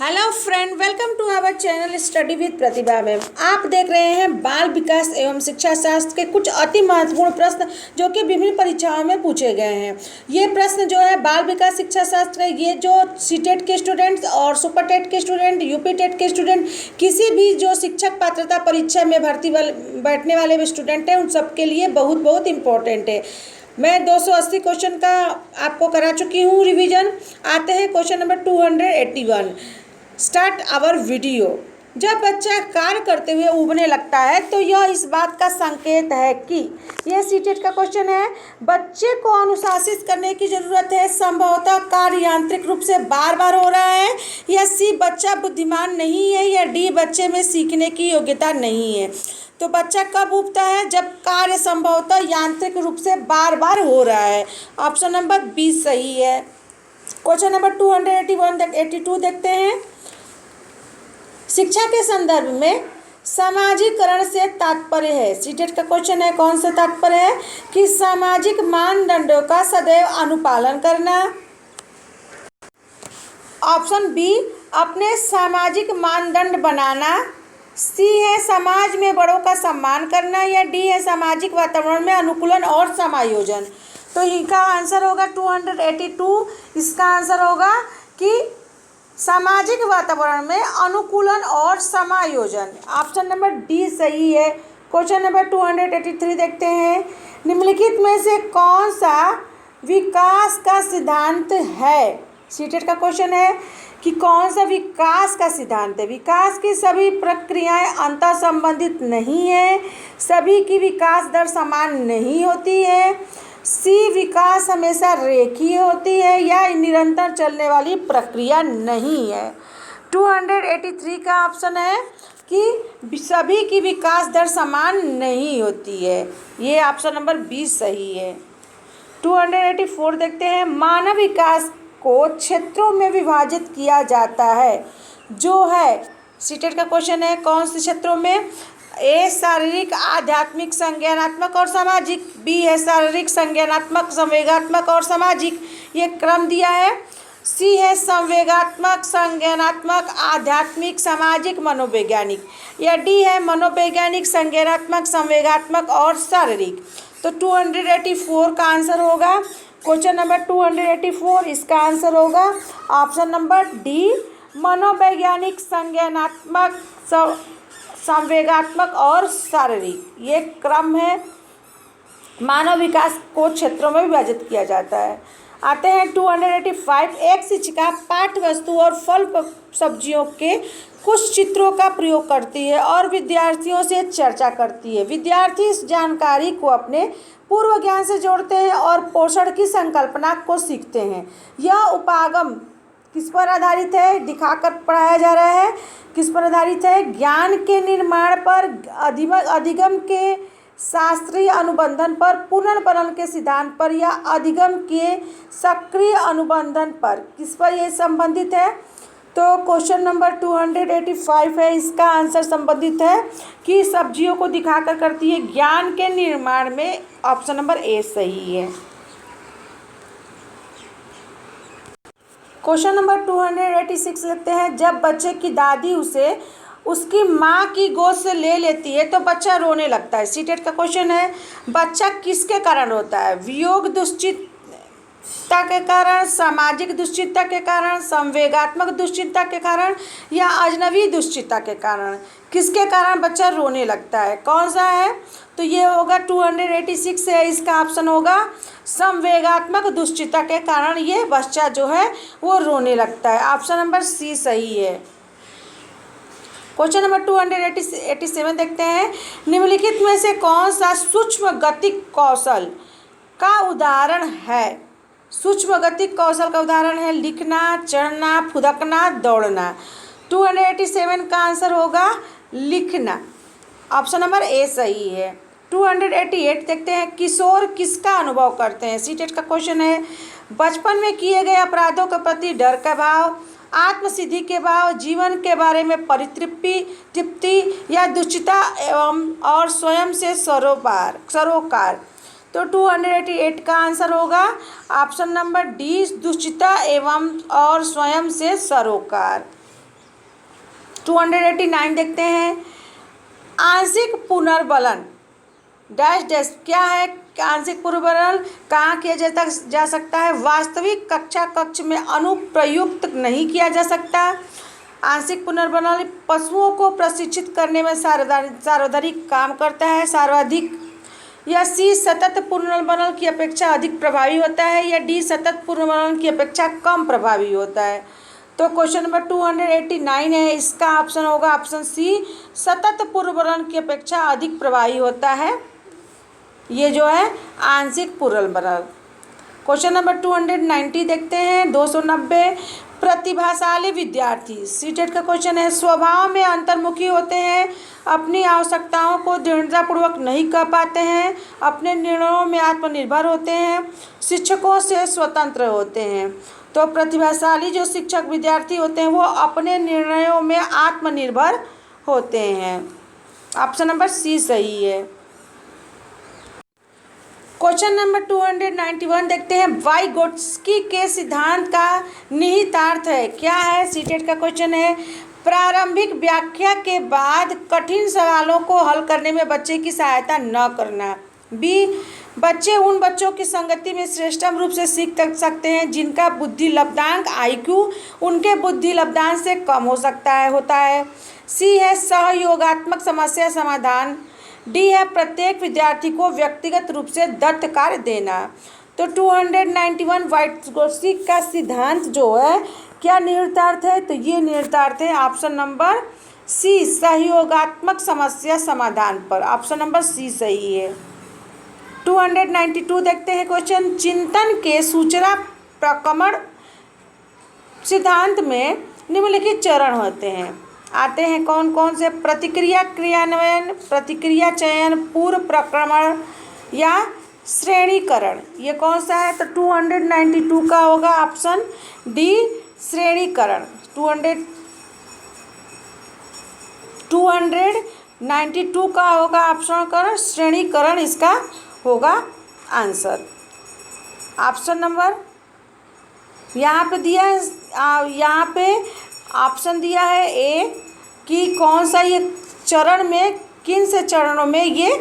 Hello friend, welcome to our channel study with Pratibha ma'am. आप देख रहे हैं बाल विकास एवं शिक्षा शास्त्र के कुछ अति महत्वपूर्ण प्रश्न जो कि विभिन्न परीक्षाओं में पूछे गए हैं। ये प्रश्न जो है बाल विकास शिक्षा शास्त्र, ये जो सीटेट के स्टूडेंट्स और सुपर टेट के स्टूडेंट, यूपी टेट के स्टूडेंट, किसी भी जो शिक्षक पात्रता परीक्षा में बैठने वाले स्टूडेंट हैं उन सबके लिए बहुत बहुत इम्पोर्टेंट है। मैं 280 क्वेश्चन का आपको करा चुकी हूँ रिवीजन। आते हैं question number 281। Start our video. जब बच्चा कार्य करते हुए ऊबने लगता है तो यह इस बात का संकेत है कि यह सीटेट का क्वेश्चन है। बच्चे को अनुशासित करने की ज़रूरत है, संभवतः कार्य यांत्रिक रूप से बार बार हो रहा है, या सी बच्चा बुद्धिमान नहीं है, या डी बच्चे में सीखने की योग्यता नहीं है। तो बच्चा कब ऊबता है? जब कार्य संभवतः यांत्रिक रूप से बार बार हो रहा है। ऑप्शन नंबर बी सही है। क्वेश्चन नंबर 282 देखते हैं। शिक्षा के संदर्भ में सामाजिकरण से तात्पर्य है। सीटेट का क्वेश्चन है, कौन सा तात्पर्य है? कि सामाजिक मानदंडों का सदैव अनुपालन करना। ऑप्शन बी अपने सामाजिक मानदंड बनाना। सी है समाज में बड़ों का सम्मान करना, या डी है सामाजिक वातावरण में अनुकूलन और समायोजन। तो इनका आंसर होगा 282। इसका आंसर होगा कि सामाजिक वातावरण में अनुकूलन और समायोजन। ऑप्शन नंबर डी सही है। क्वेश्चन नंबर 283 देखते हैं। निम्नलिखित में से कौन सा विकास का सिद्धांत है? सीटेट का क्वेश्चन है कि कौन सा विकास का सिद्धांत है। विकास की सभी प्रक्रियाएं अंतर संबंधित नहीं है, सभी की विकास दर समान नहीं होती है, सी विकास हमेशा रेखीय होती है, या निरंतर चलने वाली प्रक्रिया नहीं है। 283 का ऑप्शन है कि सभी की विकास दर समान नहीं होती है। ये ऑप्शन नंबर 20 सही है। 284 देखते हैं। मानव विकास को क्षेत्रों में विभाजित किया जाता है, जो है सीटेट का क्वेश्चन है, कौन से क्षेत्रों में? ए शारीरिक, आध्यात्मिक, संज्ञानात्मक और सामाजिक। बी है शारीरिक, संज्ञानात्मक, संवेगात्मक और सामाजिक। ये क्रम दिया है। सी है संवेगात्मक, संज्ञानात्मक, आध्यात्मिक, सामाजिक, मनोवैज्ञानिक। या डी है मनोवैज्ञानिक, संज्ञानात्मक, संवेगात्मक और शारीरिक। तो 284 का आंसर होगा क्वेश्चन नंबर 284। इसका आंसर होगा ऑप्शन नंबर डी मनोवैज्ञानिक, संज्ञानात्मक, संवेगात्मक और शारीरिक। ये क्रम है। मानव विकास को क्षेत्रों में विभाजित किया जाता है। आते हैं 285। एक शिक्षिका पाठ्य वस्तु और फल सब्जियों के कुछ चित्रों का प्रयोग करती है और विद्यार्थियों से चर्चा करती है। विद्यार्थी इस जानकारी को अपने पूर्व ज्ञान से जोड़ते हैं और पोषण की संकल्पना को सीखते हैं। यह उपागम किस पर आधारित है? दिखाकर पढ़ाया जा रहा है। किस पर आधारित है? ज्ञान के निर्माण पर, अधिगम के शास्त्रीय अनुबंधन पर, पुनर्परण के सिद्धांत पर, या अधिगम के सक्रिय अनुबंधन पर। किस पर यह संबंधित है? तो क्वेश्चन नंबर 285 है। इसका आंसर संबंधित है कि सब्जियों को दिखाकर करती है ज्ञान के निर्माण में। ऑप्शन नंबर ए सही है। क्वेश्चन नंबर 286 लिखते हैं। जब बच्चे की दादी उसे उसकी माँ की गोद से ले लेती है तो बच्चा रोने लगता है। सीटेट का क्वेश्चन है। बच्चा किसके कारण रोता है? वियोग दुश्चिंता के कारण, सामाजिक दुश्चिंता के कारण, संवेगात्मक दुश्चिंता के कारण, या अजनबी दुश्चिंता के कारण? किसके कारण बच्चा रोने लगता है? कौन सा है? तो ये होगा 286 है। इसका ऑप्शन होगा संवेगात्मक दुश्चिंता के कारण ये बच्चा जो है वो रोने लगता है। ऑप्शन नंबर सी सही है। क्वेश्चन नंबर 287 देखते हैं। निम्नलिखित में से कौन सा सूक्ष्म गतिक कौशल का उदाहरण है? सूक्ष्म गतिक कौशल का उदाहरण है लिखना, चढ़ना, फुदकना, दौड़ना। 287 का आंसर होगा लिखना। ऑप्शन नंबर ए सही है। 288 देखते हैं। किशोर किसका अनुभव करते हैं? सीटेट का क्वेश्चन है। बचपन में किए गए अपराधों के प्रति डर का भाव, आत्मसिद्धि के भाव, जीवन के बारे में परितृप्ति, या दुश्चिंता एवं और स्वयं से सरोकार। तो 288 का आंसर होगा ऑप्शन नंबर डी दुश्चिंता एवं और स्वयं से सरोकार। 289 देखते हैं, आंशिक पुनर्बलन डैश डैश क्या है। आंशिक पुनर्बलन कहाँ किया जा सकता है, वास्तविक कक्षा कक्ष में अनुप्रयुक्त नहीं किया जा सकता। आंशिक पुनर्बलन पशुओं को प्रशिक्षित करने में सर्वाधिक काम करता है, सर्वाधिक। या सी सतत पुनर्बलन की अपेक्षा अधिक प्रभावी होता है, या डी सतत पुनर्बलन की अपेक्षा कम प्रभावी होता है। तो क्वेश्चन नंबर 289 है, इसका ऑप्शन होगा ऑप्शन सी, सतत पुनर्बलन की अपेक्षा अधिक प्रभावी होता है। ये जो है आंशिक पुनर्बलन। क्वेश्चन नंबर 290 देखते हैं, 290, प्रतिभाशाली विद्यार्थी सीटेट का क्वेश्चन है, स्वभाव में अंतर्मुखी होते हैं, अपनी आवश्यकताओं को दृढ़तापूर्वक नहीं कर पाते हैं, अपने निर्णयों में आत्मनिर्भर होते हैं, शिक्षकों से स्वतंत्र होते हैं। तो प्रतिभाशाली जो शिक्षक विद्यार्थी होते हैं वो अपने निर्णयों में आत्मनिर्भर होते हैं। ऑप्शन नंबर सी सही है। क्वेश्चन नंबर 291 देखते हैं, वाइगोत्स्की के सिद्धांत का निहितार्थ है क्या है। सीटेट का क्वेश्चन है, प्रारंभिक व्याख्या के बाद कठिन सवालों को हल करने में बच्चे की सहायता न करना। बी, बच्चे उन बच्चों की संगति में श्रेष्ठतम रूप से सीख सकते हैं जिनका बुद्धि लब्धांक IQ उनके बुद्धि लब्धांक से कम होता है। सी है सहयोगात्मक समस्या समाधान। डी है प्रत्येक विद्यार्थी को व्यक्तिगत रूप से दत्त कार्य देना। तो 291 वाइगोत्स्की का सिद्धांत जो है क्या निहितार्थ है, तो ये निहितार्थ है ऑप्शन नंबर सी, सहयोगात्मक समस्या समाधान पर। ऑप्शन नंबर सी सही है। 292 देखते हैं क्वेश्चन, चिंतन के सूचना प्रक्रमण सिद्धांत में निम्नलिखित चरण होते हैं, आते हैं कौन कौन से, प्रतिक्रिया क्रियान्वयन, प्रतिक्रिया चयन, पूर्व प्रक्रमण या श्रेणीकरण। ये कौन सा है, तो 292 का होगा ऑप्शन डी, श्रेणीकरण। 292 का होगा ऑप्शन करण श्रेणीकरण, इसका होगा आंसर। ऑप्शन नंबर यहाँ पे दिया है, यहाँ पे ऑप्शन दिया है ए कि कौन सा ये चरण में, किन से चरणों में ये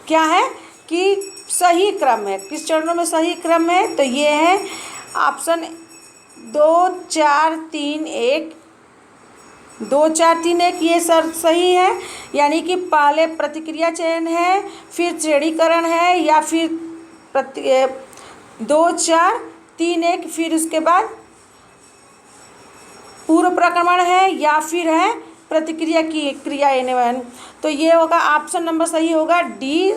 क्या है कि सही क्रम है, किस चरणों में सही क्रम है, तो ये है ऑप्शन 2 4 3 1, 2 4 3 1 ये सर सही है। यानी कि पहले प्रतिक्रिया चयन है, फिर श्रेणीकरण है, या फिर 2 4 3 1 फिर उसके बाद पूर्व प्रक्रमण है, या फिर है प्रतिक्रिया की क्रियान्वयन। तो ये होगा ऑप्शन नंबर सही होगा डी,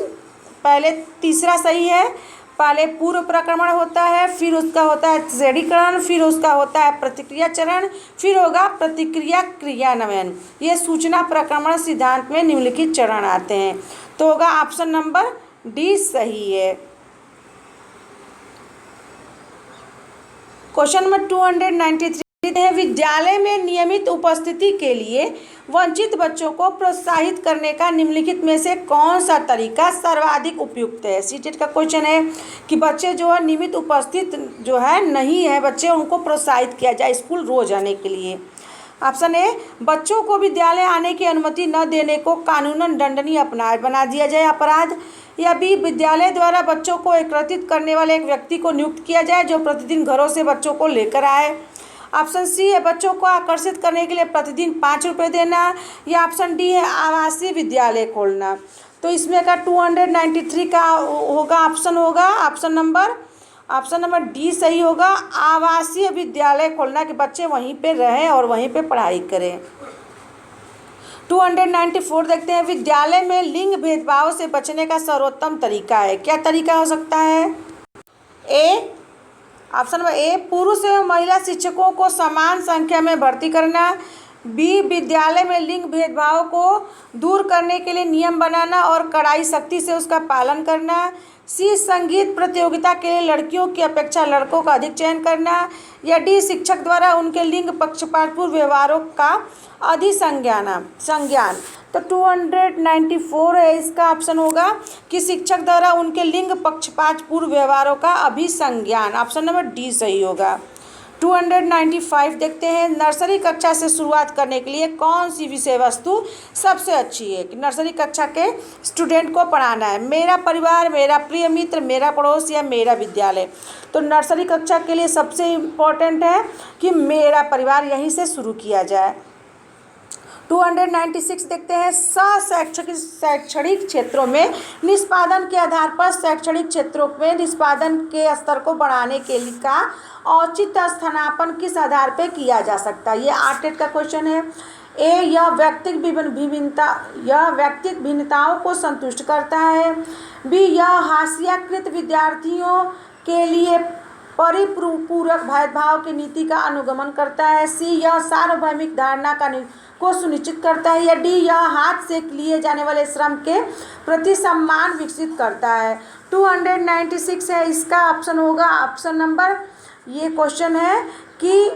पहले तीसरा सही है। पहले पूर्व प्रक्रमण होता है, फिर उसका होता है श्रेणीकरण, फिर उसका होता है प्रतिक्रिया चरण, फिर होगा प्रतिक्रिया क्रियान्वयन। ये सूचना प्रक्रमण सिद्धांत में निम्नलिखित चरण आते हैं, तो होगा ऑप्शन नंबर डी सही है। क्वेश्चन नंबर 293 है, विद्यालय में नियमित उपस्थिति के लिए वंचित बच्चों को प्रोत्साहित करने का निम्नलिखित में से कौन सा तरीका सर्वाधिक उपयुक्त है। सीटेट का क्वेश्चन है कि बच्चे जो है नियमित उपस्थित जो है नहीं है बच्चे, उनको प्रोत्साहित किया जाए स्कूल रोज आने के लिए। ऑप्शन ए, बच्चों को विद्यालय आने की अनुमति न देने को कानूनन दंडनीय अपराध बना दिया जाए अपराध। या बी, विद्यालय द्वारा बच्चों को एकत्रित करने वाले एक व्यक्ति को नियुक्त किया जाए जो प्रतिदिन घरों से बच्चों को लेकर आए। ऑप्शन सी है, बच्चों को आकर्षित करने के लिए प्रतिदिन 5 रुपये देना। या ऑप्शन डी है, आवासीय विद्यालय खोलना। तो इसमें का 293 का होगा ऑप्शन होगा ऑप्शन नंबर डी सही होगा, आवासीय विद्यालय खोलना कि बच्चे वहीं पे रहें और वहीं पे पढ़ाई करें। 294 देखते हैं, विद्यालय में लिंग भेदभाव से बचने का सर्वोत्तम तरीका है। क्या तरीका हो सकता है। ए, ऑप्शन नंबर ए, पुरुष एवं महिला शिक्षकों को समान संख्या में भर्ती करना। बी, विद्यालय में लिंग भेदभाव को दूर करने के लिए नियम बनाना और कड़ाई सख्ती से उसका पालन करना। सी, संगीत प्रतियोगिता के लिए लड़कियों की अपेक्षा लड़कों का अधिक चयन करना। या डी, शिक्षक द्वारा उनके लिंग पक्षपातपूर्ण व्यवहारों का संज्ञान। तो 294 है, इसका ऑप्शन होगा कि शिक्षक द्वारा उनके लिंग पक्षपातपूर्ण व्यवहारों का अभिसंज्ञान। ऑप्शन नंबर डी सही होगा। 295 देखते हैं, नर्सरी कक्षा से शुरुआत करने के लिए कौन सी विषय वस्तु सबसे अच्छी है। कि नर्सरी कक्षा के स्टूडेंट को पढ़ाना है, मेरा परिवार, मेरा प्रिय मित्र, मेरा पड़ोस या मेरा विद्यालय। तो नर्सरी कक्षा के लिए सबसे इम्पोर्टेंट है कि मेरा परिवार, यहीं से शुरू किया जाए। 296 देखते हैं, शैक्षणिक क्षेत्रों में निष्पादन के आधार पर शैक्षणिक क्षेत्रों में निष्पादन के स्तर को बढ़ाने के लिए का औचित्य स्थानापन्न किस आधार पर किया जा सकता है। ये आर्टेट का क्वेश्चन है। ए, यह व्यक्तिगत भिन्नताओं को संतुष्ट करता है। बी, यह हास्याकृत विद्यार्थियों के लिए परिपूरक भेदभाव की नीति का अनुगमन करता है। सी, यह सार्वभौमिक धारणा को सुनिश्चित करता है। या डी, यह हाथ से लिए जाने वाले श्रम के प्रति सम्मान विकसित करता है। 296 है, इसका ऑप्शन होगा ऑप्शन नंबर, ये क्वेश्चन है कि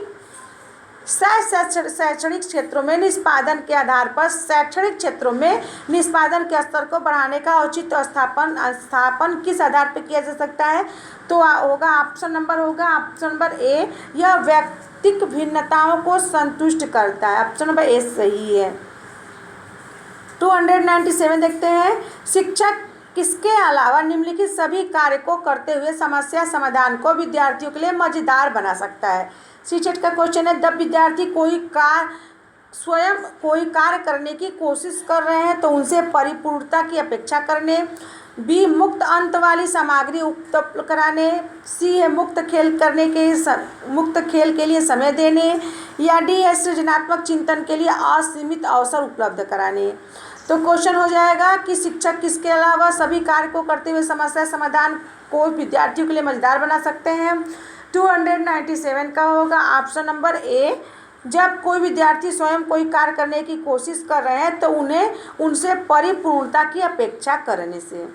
शैक्षणिक क्षेत्रों में निष्पादन के आधार पर शैक्षणिक क्षेत्रों में निष्पादन के स्तर को बढ़ाने का औचित्य स्थापन किस आधार पर किया जा सकता है। तो होगा ऑप्शन नंबर ए, यह व्यक्तिगत भिन्नताओं को संतुष्ट करता है। ऑप्शन नंबर ए सही है। 297 देखते हैं, शिक्षक किसके अलावा निम्नलिखित सभी कार्य को करते हुए समस्या समाधान को विद्यार्थियों के लिए मजेदार बना सकता है। सीटेट का क्वेश्चन है, जब विद्यार्थी स्वयं कोई कार्य करने की कोशिश कर रहे हैं तो उनसे परिपूर्णता की अपेक्षा करने। बी, मुक्त अंत वाली सामग्री उपलब्ध कराने। सी है, मुक्त खेल के लिए समय देने। या डी है, सृजनात्मक चिंतन के लिए असीमित अवसर उपलब्ध कराने। तो क्वेश्चन हो जाएगा कि शिक्षक किसके अलावा सभी कार्य को करते हुए समस्या समाधान को विद्यार्थियों के लिए मजेदार बना सकते हैं। 297 का होगा ऑप्शन नंबर ए, जब कोई विद्यार्थी स्वयं कोई कार्य करने की कोशिश कर रहे हैं तो उन्हें उनसे परिपूर्णता की अपेक्षा करने से।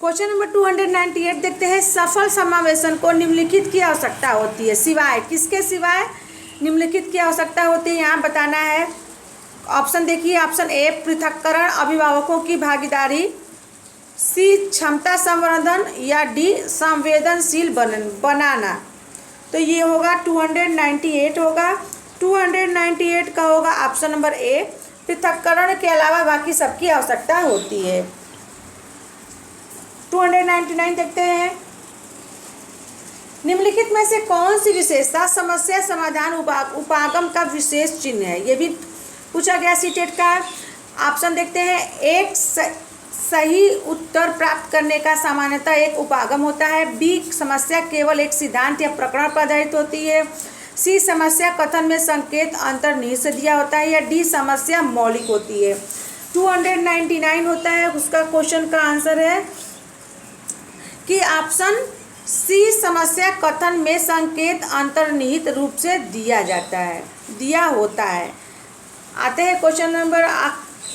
क्वेश्चन नंबर 298 देखते हैं, सफल समावेशन को निम्नलिखित की आवश्यकता होती है, सिवाय किसके सिवाय निम्नलिखित की आवश्यकता होती है, यहाँ बताना है। ऑप्शन देखिए, ऑप्शन ए, पृथक्करण, अभिभावकों की भागीदारी। सी, क्षमता संवर्धन। या डी, संवेदनशील बनाना। तो ये होगा 298 होगा। 298 का होगा ऑप्शन नंबर ए, पृथक्करण के अलावा बाकी सबकी आवश्यकता होती है। 299 देखते हैं, निम्नलिखित में से कौन सी विशेषता समस्या समाधान उपागम का विशेष चिन्ह है। ये भी पूछा गया सीटेट का। ऑप्शन देखते हैं, एक सही उत्तर प्राप्त करने का सामान्यतः एक उपागम होता है। बी, समस्या केवल एक सिद्धांत या प्रकरण पर आधारित होती है। सी, समस्या कथन में संकेत अंतर्निहित से दिया होता है। या डी, समस्या मौलिक होती है। 299 होता है, उसका क्वेश्चन का आंसर है कि ऑप्शन सी, समस्या कथन में संकेत अंतर्निहित रूप से दिया होता है। आते हैं क्वेश्चन नंबर,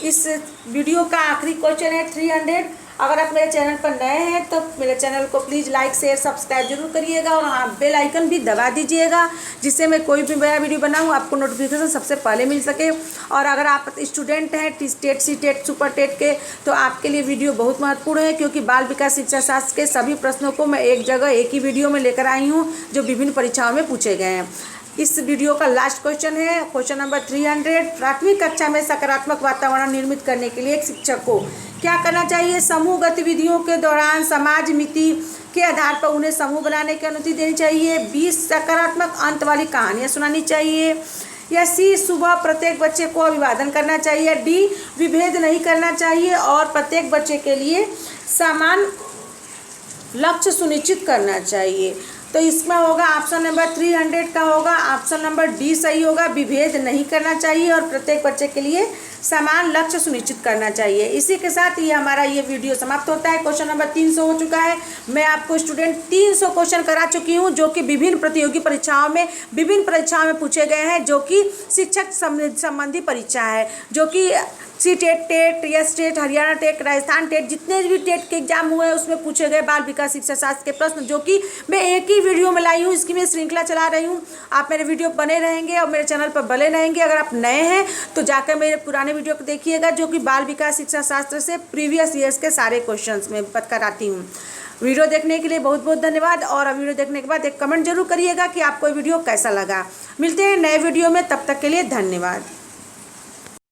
इस वीडियो का आखिरी क्वेश्चन है 300। अगर आप मेरे चैनल पर नए हैं तो मेरे चैनल को प्लीज़ लाइक शेयर सब्सक्राइब जरूर करिएगा और हाँ बेल आइकन भी दबा दीजिएगा, जिससे मैं कोई भी नया वीडियो बनाऊँ आपको नोटिफिकेशन सबसे पहले मिल सके। और अगर आप स्टूडेंट हैं टेट सीटेट सुपर टेट के, तो आपके लिए वीडियो बहुत महत्वपूर्ण है, क्योंकि बाल विकास शिक्षा शास्त्र के सभी प्रश्नों को मैं एक जगह एक ही वीडियो में लेकर आई हूँ जो विभिन्न परीक्षाओं में पूछे गए हैं। इस वीडियो का लास्ट क्वेश्चन है क्वेश्चन नंबर 300। प्राथमिक कक्षा में सकारात्मक वातावरण निर्मित करने के लिए एक शिक्षक को क्या करना चाहिए। समूह गतिविधियों के दौरान समाज मिति के आधार पर उन्हें समूह बनाने की अनुमति देनी चाहिए। 20 सकारात्मक अंत वाली कहानियाँ सुनानी चाहिए। या सी, सुबह प्रत्येक बच्चे को अभिवादन करना चाहिए। डी, विभेद नहीं करना चाहिए और प्रत्येक बच्चे के लिए समान लक्ष्य सुनिश्चित करना चाहिए। तो इसमें होगा ऑप्शन नंबर 300 का होगा ऑप्शन नंबर डी सही होगा, विभेद नहीं करना चाहिए और प्रत्येक बच्चे के लिए समान लक्ष्य सुनिश्चित करना चाहिए। इसी के साथ ये हमारा ये वीडियो समाप्त होता है। क्वेश्चन नंबर 300 हो चुका है। मैं आपको स्टूडेंट 300 क्वेश्चन करा चुकी हूँ, जो कि विभिन्न प्रतियोगी परीक्षाओं में पूछे गए हैं, जो कि शिक्षक संबंधी परीक्षा है, जो कि CTET, TET, yes TET, Haryana TET, Rajasthan TET, जितने भी टेट के एग्जाम हुए हैं उसमें पूछे गए बाल विकास शिक्षा शास्त्र के प्रश्न, जो कि मैं एक ही वीडियो में लाई हूँ। इसकी मैं श्रृंखला चला रही हूँ। आप मेरे वीडियो बने रहेंगे और मेरे चैनल पर बने रहेंगे। अगर आप नए हैं तो जाकर मेरे पुराने वीडियो को देखिएगा, जो कि बाल विकास शिक्षा शास्त्र से प्रीवियस ईयर्स के सारे क्वेश्चंस में कराती हूँ। वीडियो देखने के लिए बहुत बहुत धन्यवाद। और वीडियो देखने के बाद एक कमेंट जरूर करिएगा कि आपको वीडियो कैसा लगा। मिलते हैं नए वीडियो में, तब तक के लिए धन्यवाद।